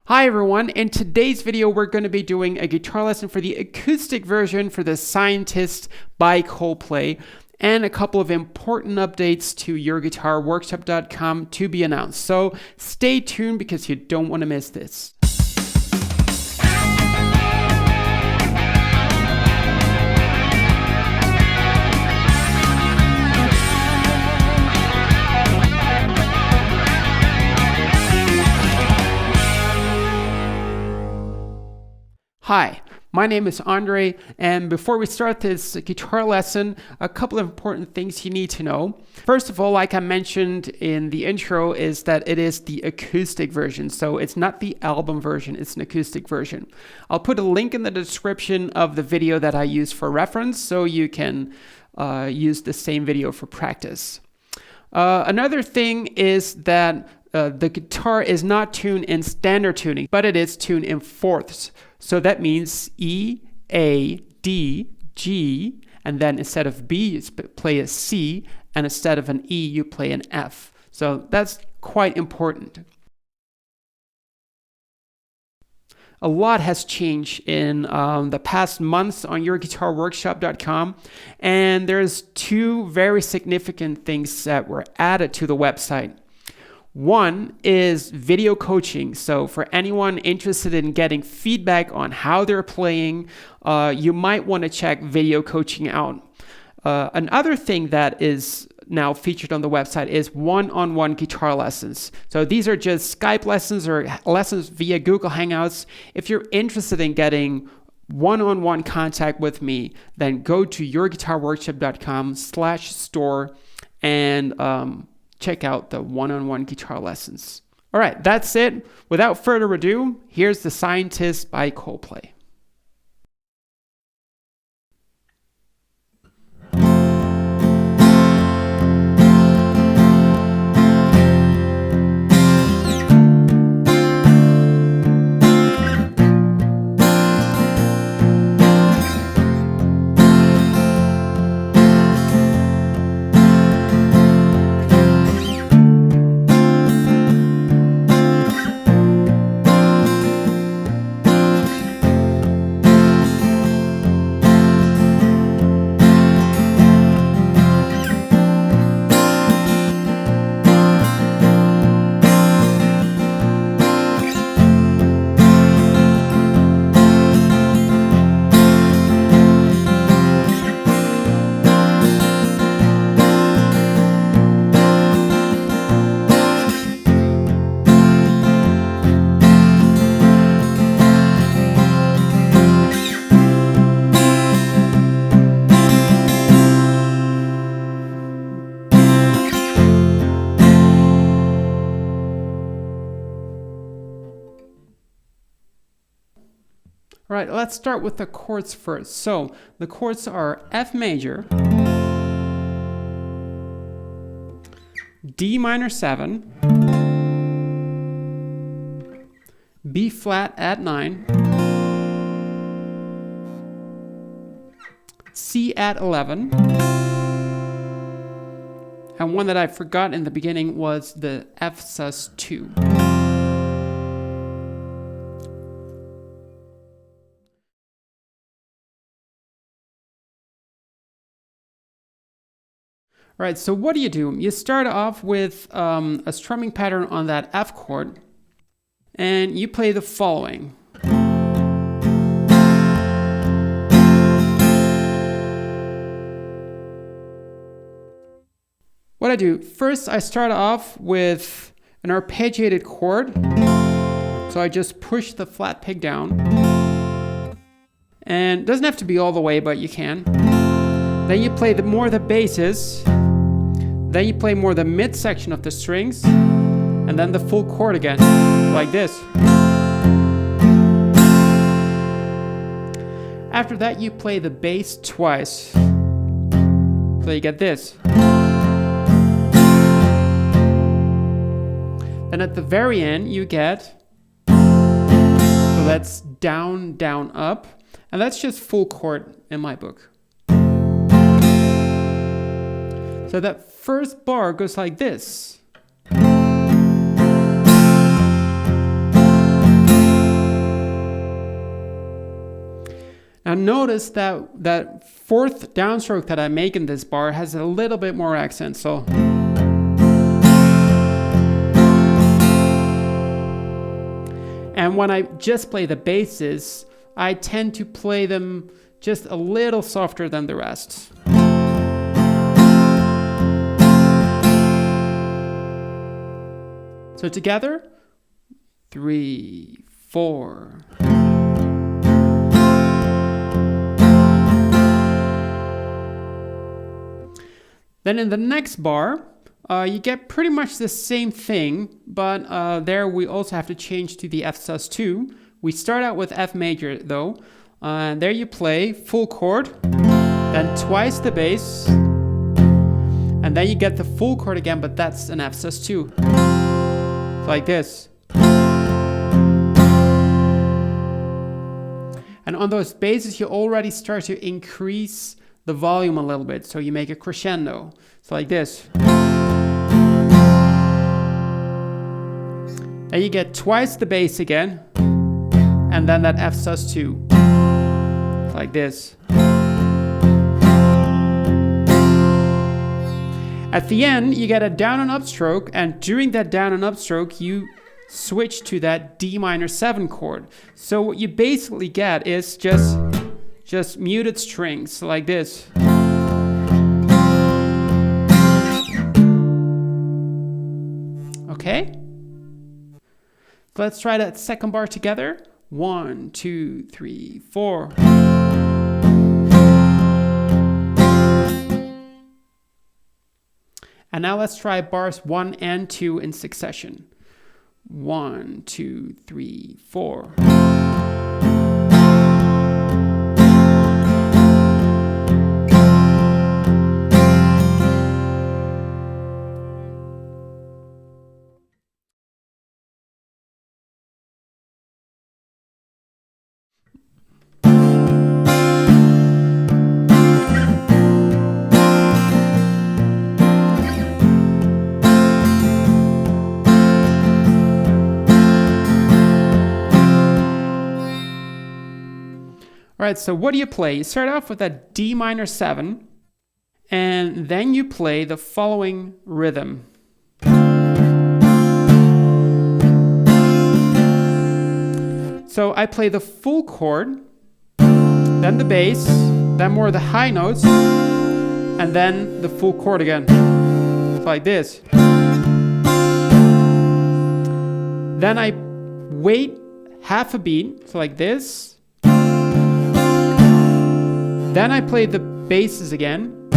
Hi everyone, in today's video we're going to be doing a guitar lesson for the acoustic version for The Scientist by Coldplay and a couple of important updates to yourguitarworkshop.com to be announced. So stay tuned because you don't want to miss this. Hi, my name is Andre, and before we start this guitar lesson, a couple of important things you need to know. First of all, like I mentioned in the intro, is that it is the acoustic version, so it's not the album version, it's an acoustic version. I'll put a link in the description of the video that I use for reference, so you can use the same video for practice. Another thing is that the guitar is not tuned in standard tuning, but it is tuned in fourths. So that means E, A, D, G, and then instead of B, you play a C, and instead of an E, you play an F. So that's quite important. A lot has changed in the past months on yourguitarworkshop.com, and there's two very significant things that were added to the website. One is video coaching. So for anyone interested in getting feedback on how they're playing, you might want to check video coaching out. Another thing that is now featured on the website is one-on-one guitar lessons. So these are just Skype lessons or lessons via Google Hangouts. If you're interested in getting one-on-one contact with me, then go to yourguitarworkshop.com/store and check out the one-on-one guitar lessons. All right, that's it. Without further ado, here's The Scientist by Coldplay. All right, let's start with the chords first. So the chords are F major, D minor 7, B flat at 9, C at 11, and one that I forgot in the beginning was the F sus 2. All right, so what do? You start off with a strumming pattern on that F chord, and you play the following. What I do, first I start off with an arpeggiated chord, so I just push the flat pick down, and it doesn't have to be all the way, but you can. Then you play more of the basses. Then you play more the mid section of the strings, and then the full chord again, like this. After that, you play the bass twice. So you get this. Then at the very end, you get, so that's down, down, up, and that's just full chord in my book. So that first bar goes like this. And notice that that fourth downstroke that I make in this bar has a little bit more accent. So and when I just play the basses, I tend to play them just a little softer than the rest. So together, 3, 4. Then in the next bar, you get pretty much the same thing, but there we also have to change to the F sus2. We start out with F major though, and there you play full chord, then twice the bass, and then you get the full chord again, but that's an F sus2. It's like this. And on those basses, you already start to increase the volume a little bit, so you make a crescendo. So like this. Then you get twice the bass again, and then that F sus2. Like this. At the end, you get a down and up stroke, and during that down and up stroke, you switch to that D minor 7 chord. So what you basically get is just muted strings like this. Okay? So let's try that second bar together. 1, 2, 3, 4. And now let's try bars 1 and 2 in succession. 1, 2, 3, 4. All right, so what do you play? You start off with a D minor 7, and then you play the following rhythm. So I play the full chord, then the bass, then more the high notes, and then the full chord again. It's like this. Then I wait half a beat, so like this. Then I play the basses again,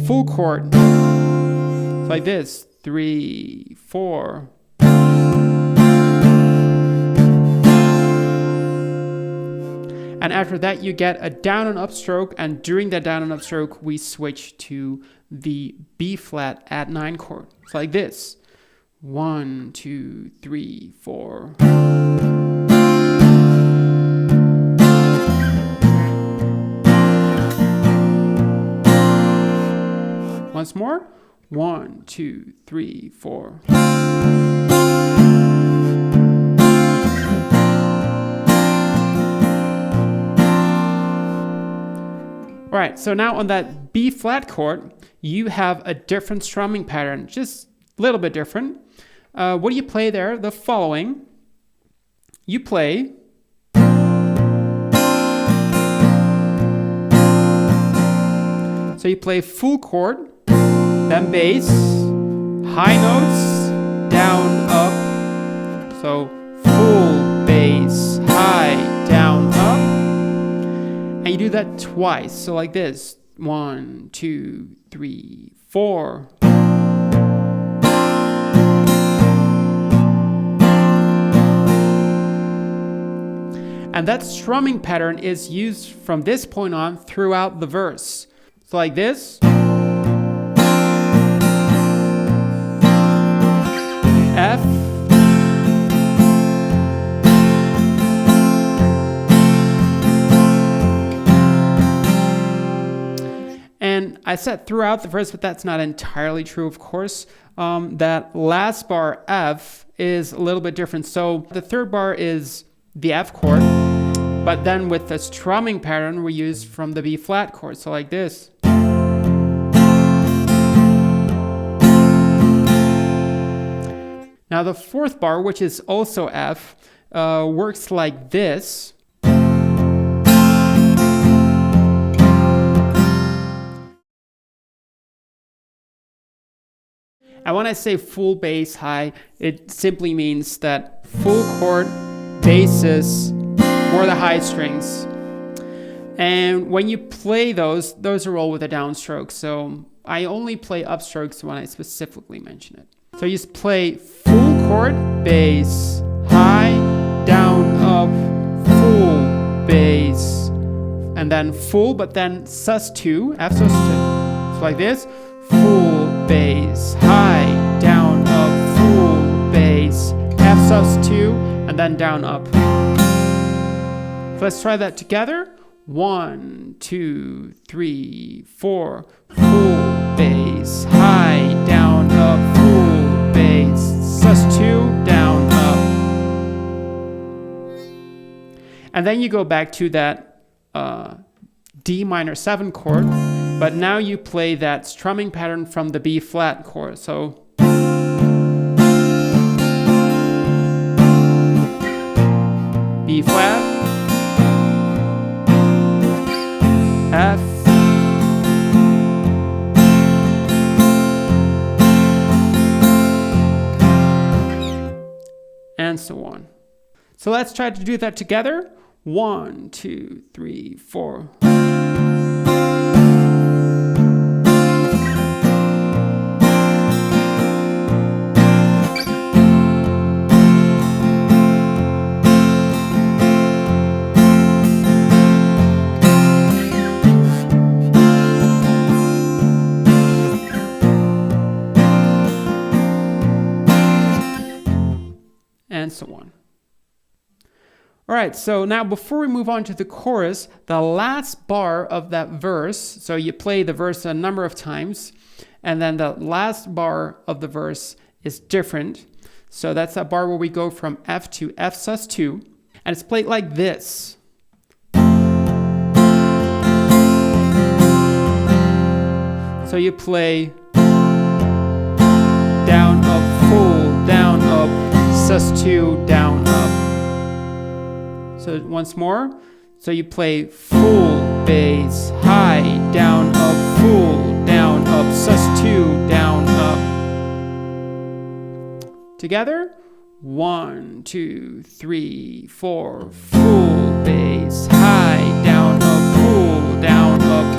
full chord, it's like this, 3, 4. And after that you get a down and up stroke, and during that down and up stroke we switch to the B flat add 9 chord. It's like this, 1, 2, 3, 4. Once more. 1, 2, 3, 4. All right, so now on that B flat chord, you have a different strumming pattern, just a little bit different. What do you play there? The following. You play so you play full chord, then bass, high notes, down, up. So full, bass, high, down, up. And you do that twice. So like this. 1, 2, 3, 4. And that strumming pattern is used from this point on throughout the verse. So like this. F. And I said throughout the verse, but that's not entirely true, of course. That last bar, F, is a little bit different. So the third bar is the F chord. but then with the strumming pattern we use from the B flat chord, so like this. Now the fourth bar, which is also F, works like this. And when I say full bass high, it simply means that full chord, basses, or the high strings. And when you play those are all with a downstroke. So I only play upstrokes when I specifically mention it. So you just play full chord, bass, high, down, up, full, bass, and then full, but then sus2, F sus2. So like this, full, bass, high, down, up, full, bass, F sus2, and then down, up. So let's try that together. 1, 2, 3, 4. Full, bass, high, down, up, full, bass, sus2, down, up. And then you go back to that D minor 7 chord, but now you play that strumming pattern from the B flat chord. So B flat, F, and so on. So let's try to do that together. 1, 2, 3, 4. And so on. All right, so now before we move on to the chorus, the last bar of that verse, so you play the verse a number of times, and then the last bar of the verse is different. So that's that bar where we go from F to F sus2, and it's played like this. So you play down, up, full, down, up, sus2, down, up. So once more. So you play full, bass, high, down, up, full, down, up, sus2, down, up. Together. 1, 2, 3, 4. Full, bass, high, down, up, full, down, up.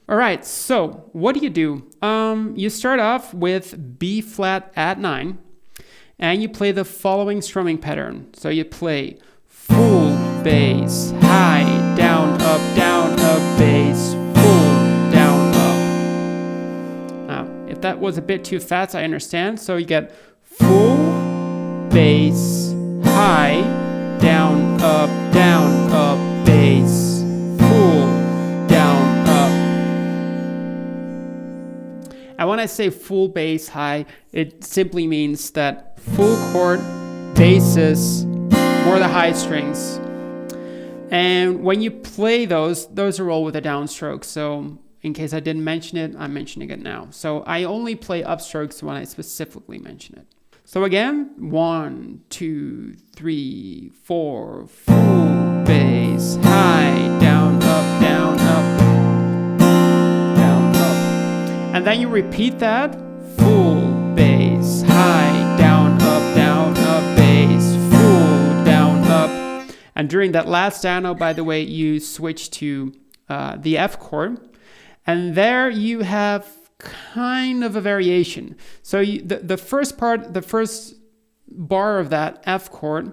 All right, so what do? You start off with B flat at 9, and you play the following strumming pattern. So you play full, bass, high, down, up, bass, full, down, up. Now, if that was a bit too fast, I understand. So you get full, bass, high, down, up, bass, full, down, up. And when I say full bass high, it simply means that full chord, basses, or the high strings. And when you play those are all with a downstroke. So in case I didn't mention it, I'm mentioning it now. So I only play upstrokes when I specifically mention it. So again, 1, 2, 3, 4, full bass, high, down, up, down, up, down, up. And then you repeat that, full bass, high, down, up, bass, full, down, And during that last down note, by the way, you switch to the F chord. And there you have kind of a variation. So the first bar of that F chord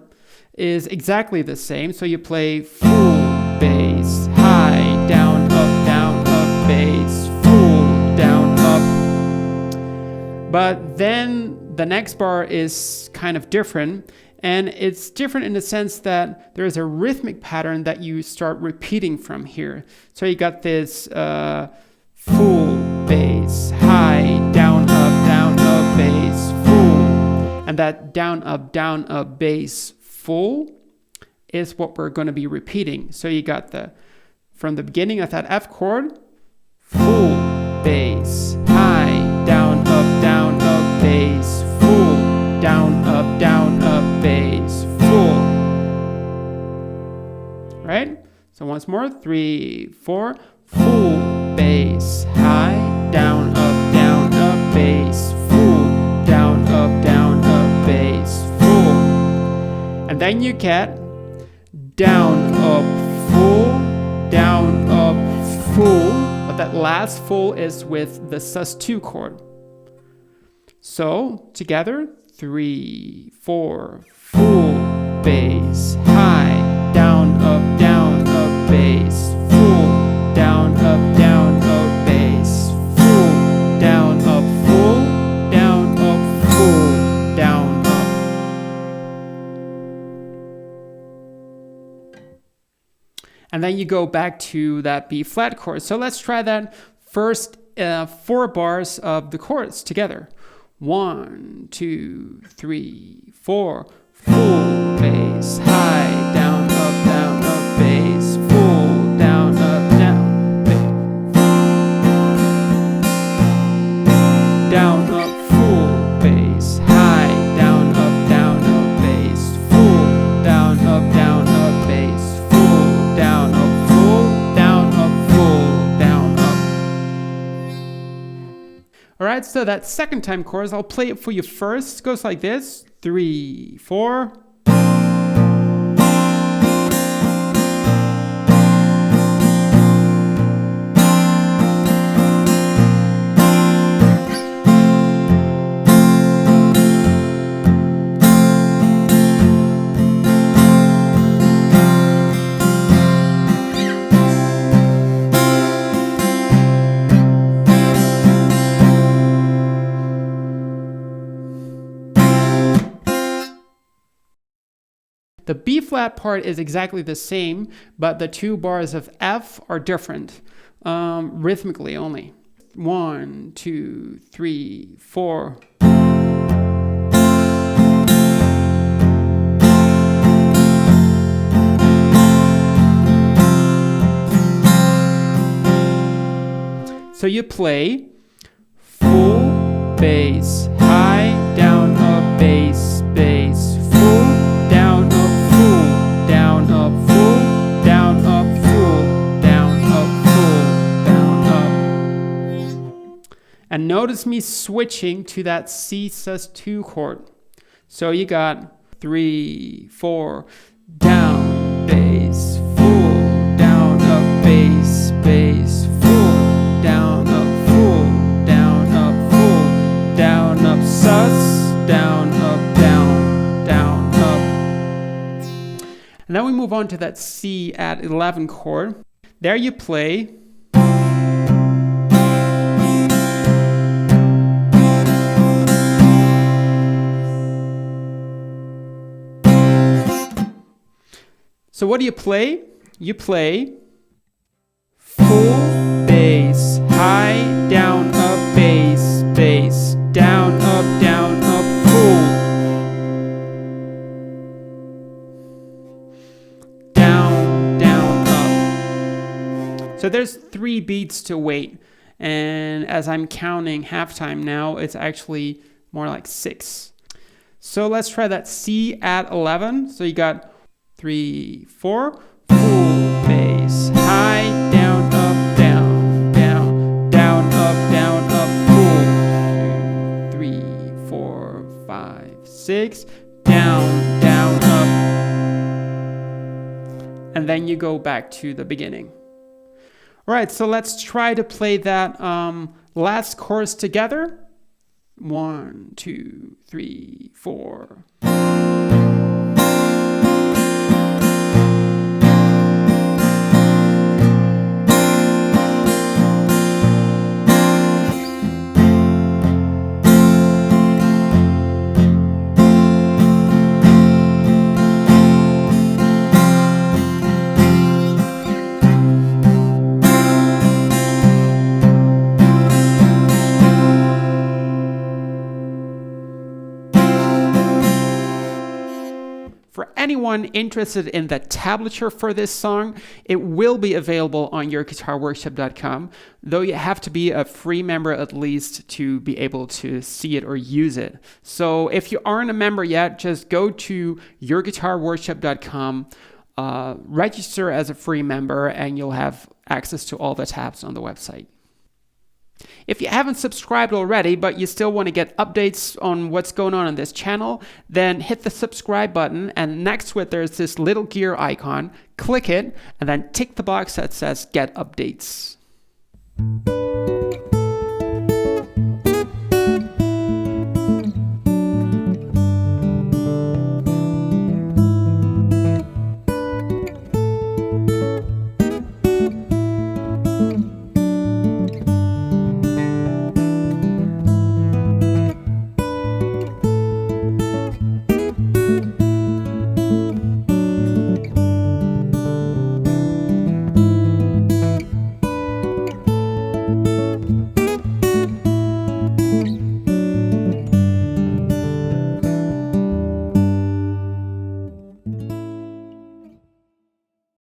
is exactly the same. So you play full, bass, high, down, up, bass, full, down, up. But then the next bar is kind of different. And it's different in the sense that there is a rhythmic pattern that you start repeating from here. So you got this full, bass, high, down, up, bass, full. And that down, up, bass, full is what we're going to be repeating. So you got from the beginning of that F chord, full, bass, high, down, up, bass, full, down, up, bass, full. Right? So once more, 3, 4, full, bass, high, down, up, bass, full, down, up, bass, full. And then you get down, up, full, down, up, full. But that last full is with the sus2 chord. So together, 3, 4, full, bass, high, down, up, bass, full, down, up, bass, full, down, up, full, down, up, full, down, up. And then you go back to that B flat chord. So let's try that first 4 bars of the chords together. 1, 2, 3, 4. Full, bass, high, down, up, bass, full, down, bass. Down, up, full, bass, high, down, up, bass, full, down, up, bass, full, down, up, full, down, up, full, down, up. All right, so that second time chorus, I'll play it for you first. It goes like this, 3, 4. The B flat part is exactly the same, but the 2 bars of F are different, rhythmically only. 1, 2, 3, 4. So you play full, bass, high, down, up, bass, bass, full, down, up, full, down, up, full, down, up, full, down, up, full, down, up. And notice me switching to that C sus2 chord. So you got 3, 4, down, bass, full, down, up, bass, bass, full, down, up, full, down, up, full, down, up, sus, down, up, down, down, up. And then we move on to that C at 11 chord. There you play So what do you play? You play full, bass, high, down, up, bass, bass, down, up, full, down, up. So there's 3 beats to wait. And as I'm counting halftime now, it's actually more like 6. So let's try that C at 11. So you got 3, 4, full, bass, high, down, up, down, down, down, up, full, 2, 3, 4, 5, 6, down, up. and then you go back to the beginning. All right, so let's try to play that last chorus together. 1, 2, 3, 4. For anyone interested in the tablature for this song, it will be available on yourguitarworkshop.com, though you have to be a free member at least to be able to see it or use it. So if you aren't a member yet, just go to yourguitarworkshop.com, register as a free member, and you'll have access to all the tabs on the website. If you haven't subscribed already, but you still want to get updates on what's going on this channel, then hit the subscribe button, and next to it there's this little gear icon. Click it, and then tick the box that says Get Updates.